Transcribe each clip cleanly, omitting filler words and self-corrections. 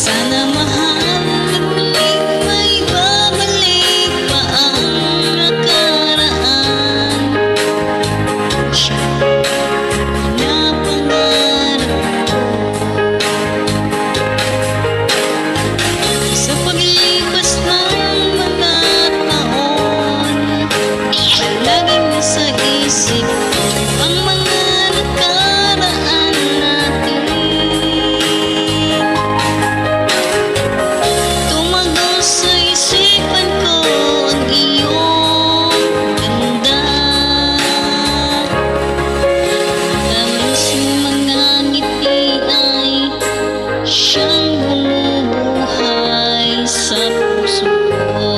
Sana mahal muling may babalik pa ang nakaraan. Siya pinapangarap ko. Sa paglipas ng mga taon, laging nasa isip ko ang mga nakaraan natin. Tumagal sa isipan ko ang iyong ganda. Tamis ng mga ngiti ay siyang bumubuhay sa puso ko.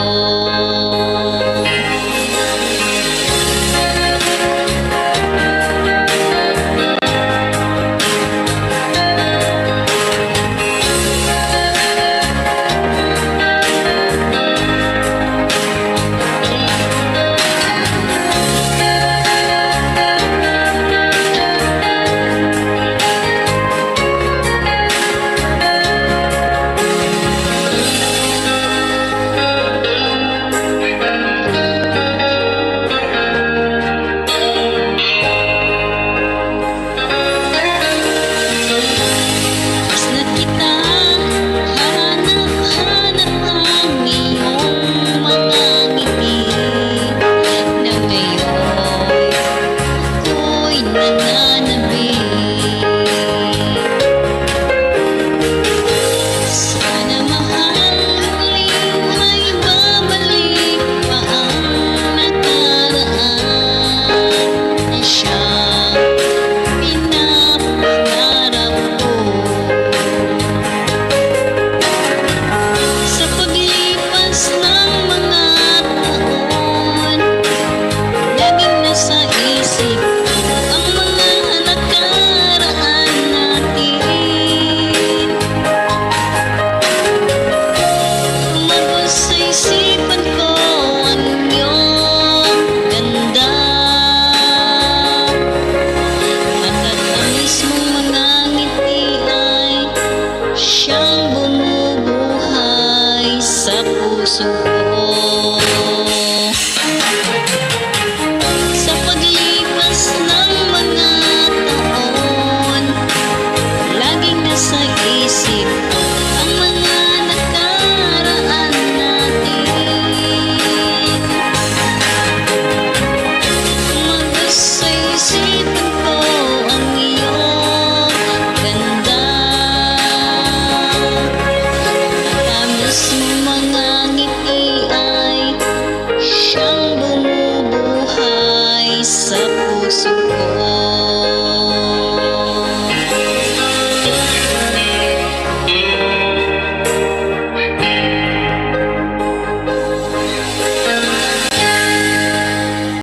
Puso ko. Sa paglipas ng mga taon, laging nasa isip ko ang mga nakaraan natin. Tumagal sa isipan ko ang iyong ganda. Tamis ng mga ngiti ay siyang bumubuhay sa puso ko.